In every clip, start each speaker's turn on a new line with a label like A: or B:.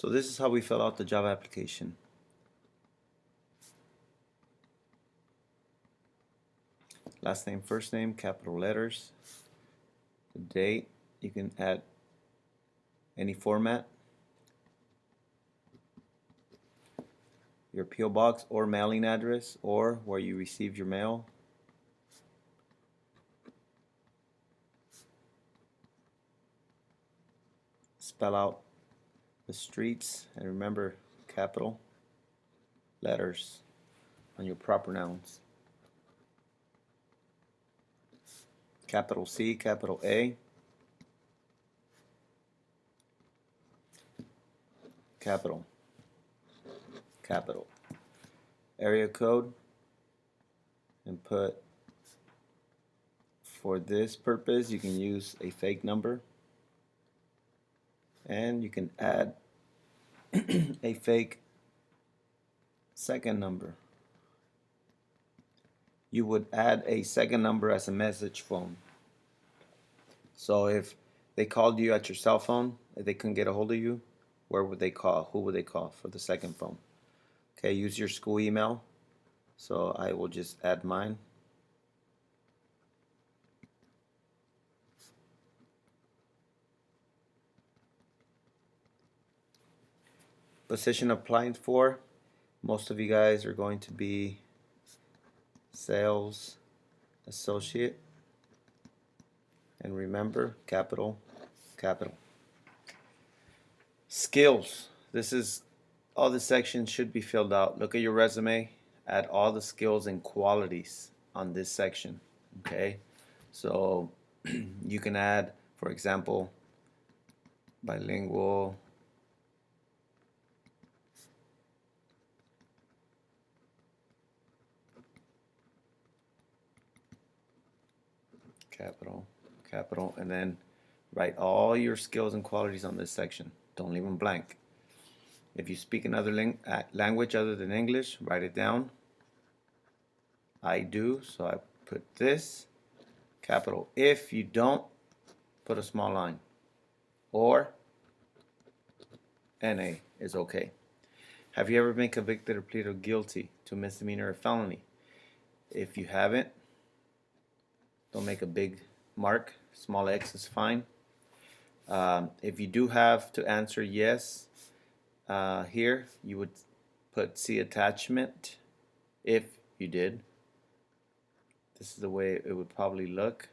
A: So this is how we fill out the job application. Last name, first name, capital letters. The date, you can add any format. Your P.O. box or mailing address or where you received your mail. Spell out the streets and remember capital letters on your proper nouns. Capital C, capital A, capital, capital. Area code, and put, for this purpose you can use a fake number, and you can add a fake second number. You would add a second number as a message phone. So if they called you at your cell phone, if they couldn't get a hold of you, where would they call? Who would they call for the second phone? Okay, use your school email. So I will just add mine. Position applied for, most of you guys are going to be sales associate, and remember, capital, capital. Skills, this is, all the sections should be filled out. Look at your resume, add all the skills and qualities on this section. Okay, so you can add, for example, bilingual, capital, capital, and then write all your skills and qualities on this section. Don't leave them blank. If you speak another language other than English, write it down. I do, so I put this, capital. If you don't, put a small line. Or NA is okay. Have you ever been convicted or pleaded guilty to misdemeanor or felony? If you haven't, don't make a big mark. Small X is fine. If you do have to answer yes, here you would put see attachment if you did. This is the way it would probably look.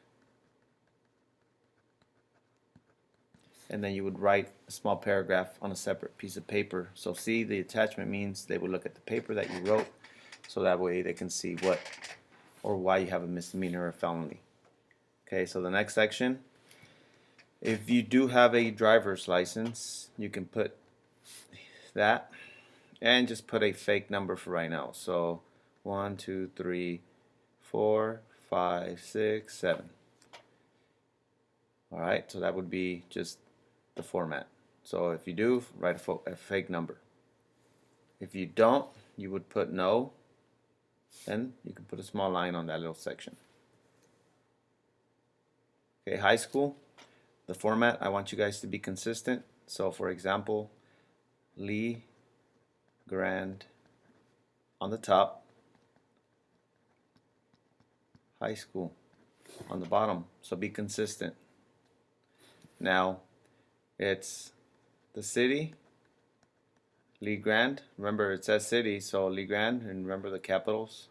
A: And then you would write a small paragraph on a separate piece of paper. So see, the attachment means they would look at the paper that you wrote, so that way they can see what or why you have a misdemeanor or felony. Okay, so the next section, if you do have a driver's license, you can put that and just put a fake number for right now. So 1, 2, 3, 4, 5, 6, 7. Alright, so that would be just the format. So if you do, write a fake number. If you don't, you would put no, then you can put a small line on that little section. Okay, high school, the format, I want you guys to be consistent. So for example, Lee Grand on the top, high school on the bottom. So be consistent. Now it's the city, Lee Grand. Remember, it says city, so Lee Grand, and remember the capitals,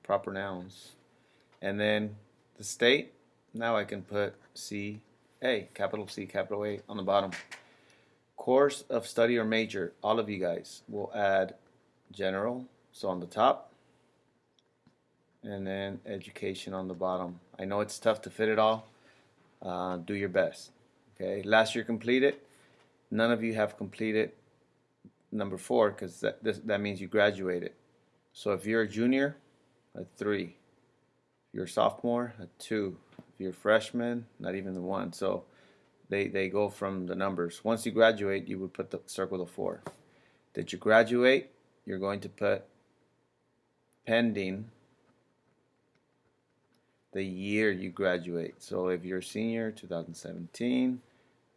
A: proper nouns. And then the state, now I can put CA, capital C, capital A on the bottom. Course of study or major, all of you guys will add general, so on the top, and then education on the bottom. I know it's tough to fit it all. Do your best. Okay, last year completed. None of you have completed number 4 because that means you graduated. So if you're a junior, a 3. If you're a sophomore, a 2. If you're a freshman, not even the 1. So they go from the numbers. Once you graduate, you would put the circle the 4. Did you graduate? You're going to put pending the year you graduate. So if you're a senior, 2017,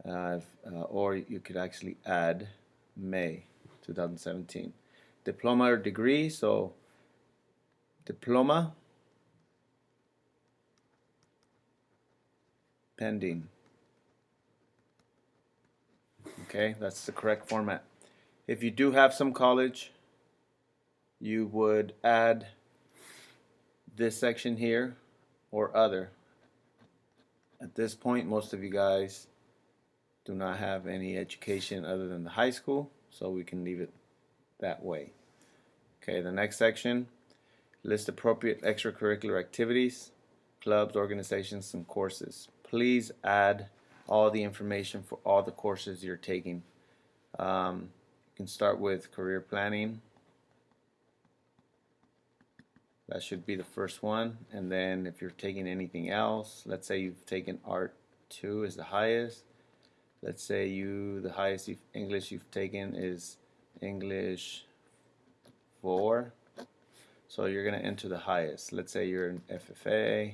A: or you could actually add May 2017. Diploma or degree, so diploma pending. Okay, that's the correct format. If you do have some college, you would add this section here or other. At this point, most of you guys do not have any education other than the high school, so we can leave it that way. Okay, the next section, list appropriate extracurricular activities, clubs, organizations, and courses. Please add all the information for all the courses you're taking. You can start with career planning. That should be the first one. And then if you're taking anything else, let's say you've taken Art 2 is the highest. Let's say the highest English you've taken is English 4. So you're going to enter the highest. Let's say you're in FFA.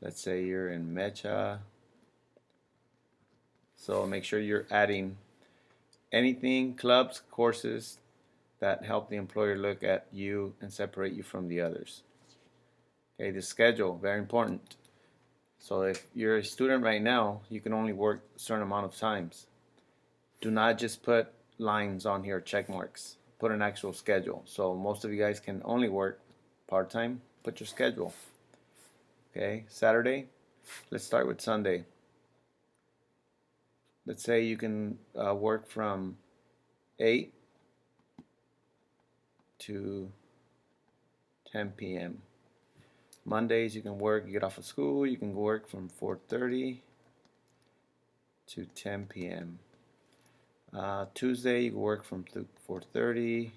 A: Let's say you're in MECHA. So make sure you're adding anything, clubs, courses that help the employer look at you and separate you from the others. Okay, the schedule, very important. So if you're a student right now, you can only work a certain amount of times. Do not just put lines on here, check marks. Put an actual schedule. So most of you guys can only work part-time. Put your schedule. Okay, Saturday. Let's start with Sunday. Let's say you can work from 8 to 10 p.m. Mondays you can work, you get off of school, you can work from 4:30 to 10 p.m. Tuesday you can work from 4:30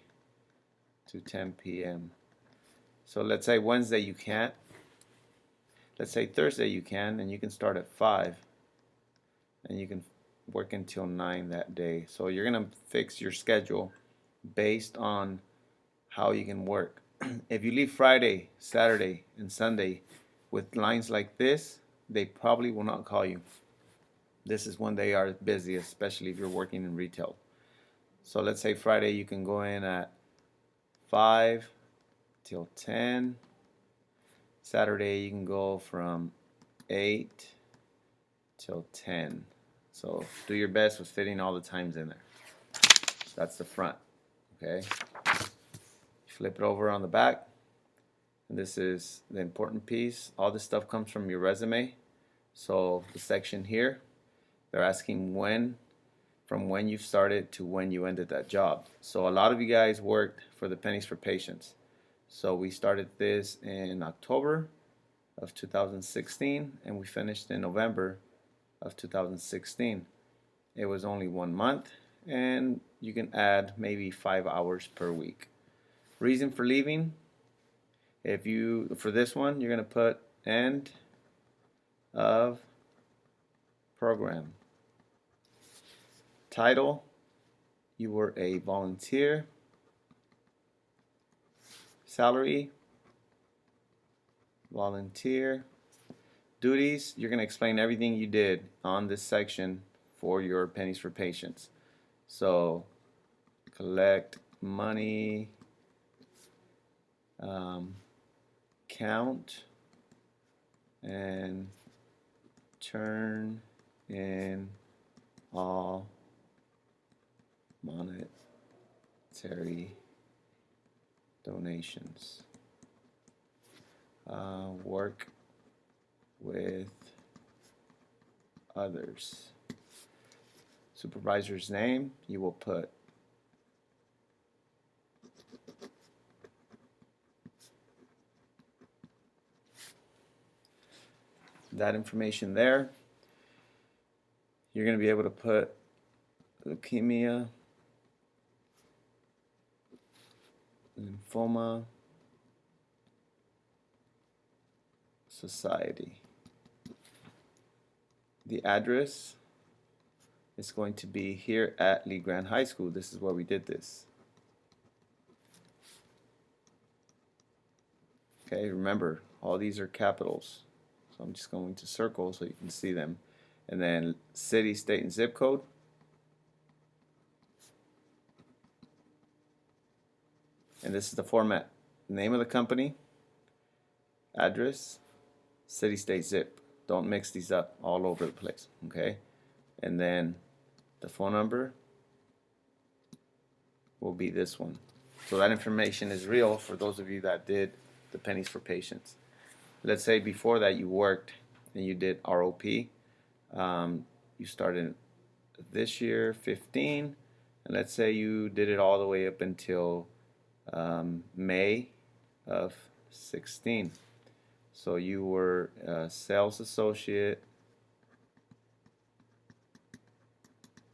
A: to 10 p.m. So let's say Wednesday you can't. Let's say Thursday you can, and you can start at 5 and you can work until 9 that day. So you're gonna fix your schedule based on how you can work. If you leave Friday, Saturday, and Sunday with lines like this, they probably will not call you. This is when they are busiest, especially if you're working in retail. So let's say Friday you can go in at 5 till 10. Saturday you can go from 8 till 10. So do your best with fitting all the times in there. That's the front. Okay. Flip it over on the back. And this is the important piece. All this stuff comes from your resume. So the section here, they're asking from when you started to when you ended that job. So a lot of you guys worked for the Pennies for Patients. So we started this in October of 2016 and we finished in November of 2016. It was only 1 month and you can add maybe 5 hours per week. Reason for leaving, for this one, you're going to put end of program. Title, you were a volunteer. Salary, volunteer. Duties, you're going to explain everything you did on this section for your Pennies for Patients. So, collect money, count, and turn in all monetary donations. Work with others. Supervisor's name, you will put that information there. You're going to be able to put leukemia, lymphoma society. The address is going to be here at Lee Grant High School. This is where we did this. Okay, remember, all these are capitals. So I'm just going to circle so you can see them. and then city, state, and zip code. And this is the format: name of the company, address, city, state, zip. Don't mix these up all over the place, okay? And then the phone number will be this one. So that information is real for those of you that did the pennies for patients. Let's say before that you worked and you did ROP. You started this year 15, and let's say you did it all the way up until May of 16. So you were a sales associate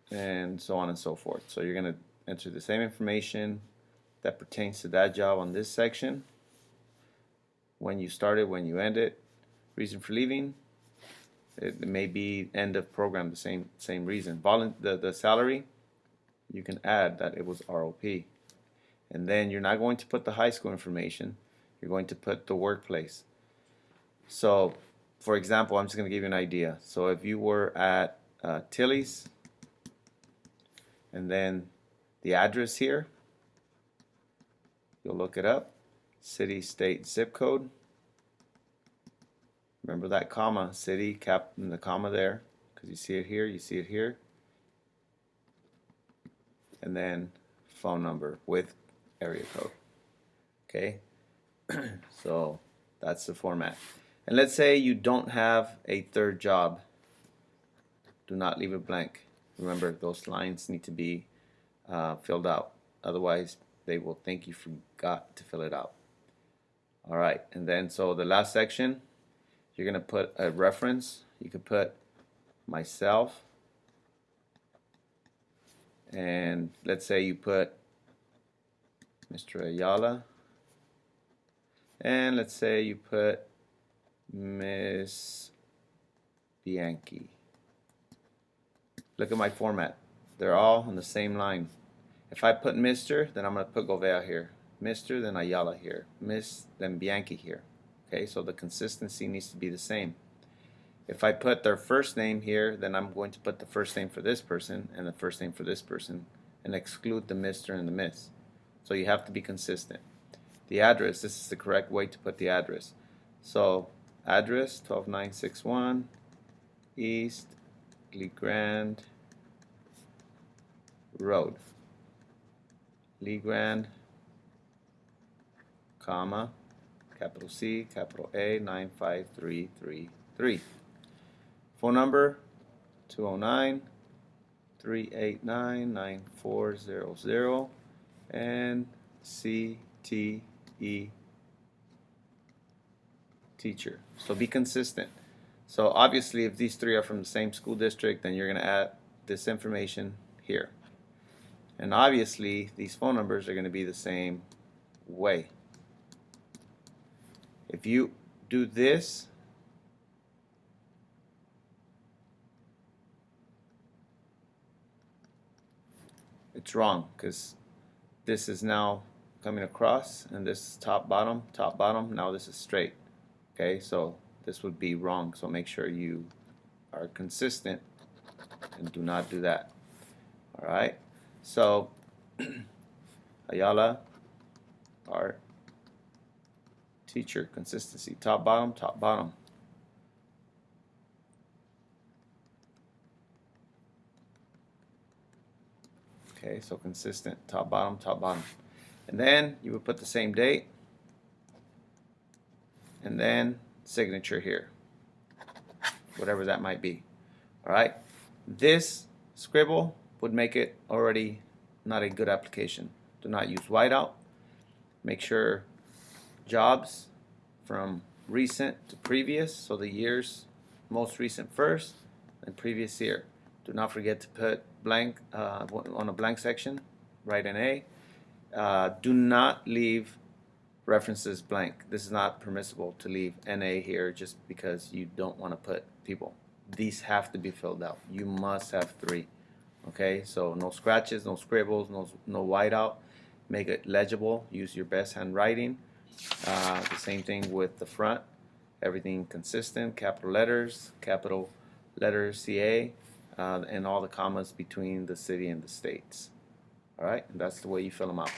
A: and so on and so forth. So you're going to enter the same information that pertains to that job on this section. When you started, when you ended, reason for leaving. It may be end of program, the same reason. The salary, you can add that it was ROP. And then you're not going to put the high school information. You're going to put the workplace. So, for example, I'm just going to give you an idea. So if you were at Tilly's, and then the address here, you'll look it up, city, state, zip code. Remember that comma, city, cap, and the comma there, because you see it here, you see it here. And then phone number with area code. Okay, so that's the format. And let's say you don't have a third job. Do not leave it blank. Remember, those lines need to be filled out. Otherwise, they will think you forgot to fill it out. All right, and then so the last section, you're going to put a reference. You could put myself, and let's say you put Mr. Ayala, and let's say you put Miss Bianchi. Look at my format. They're all on the same line. If I put Mr., then I'm going to put Govea here. Mr., then Ayala here. Miss, then Bianchi here. Okay, so the consistency needs to be the same. If I put their first name here, then I'm going to put the first name for this person and the first name for this person and exclude the Mr. and the Miss. So you have to be consistent. The address, this is the correct way to put the address. So address 12961 East Lee Grand Road. Lee Grand, comma, capital C, capital A, 95333. Phone number 209-389-9400 and CTE teacher. So be consistent. So obviously if these three are from the same school district, then you're going to add this information here. And obviously these phone numbers are going to be the same way. If you do this, it's wrong because this is now coming across and this is top bottom, now this is straight. Okay, so this would be wrong, so make sure you are consistent and do not do that. Alright, so Ayala, our teacher, consistency, top bottom, top bottom. Okay, so consistent, top bottom, top bottom. And then you would put the same date and then signature here, whatever that might be. Alright, this scribble would make it already not a good application. Do not use whiteout. Make sure jobs from recent to previous, so the years most recent first and previous year. Do not forget to put blank on a blank section, write an A. Do not leave references blank. This is not permissible to leave NA here just because you don't want to put people. These have to be filled out. You must have 3. Okay, so no scratches, no scribbles, no whiteout. Make it legible. Use your best handwriting. The same thing with the front. Everything consistent. Capital letters, capital letter CA, and all the commas between the city and the states. All right, and that's the way you fill them out.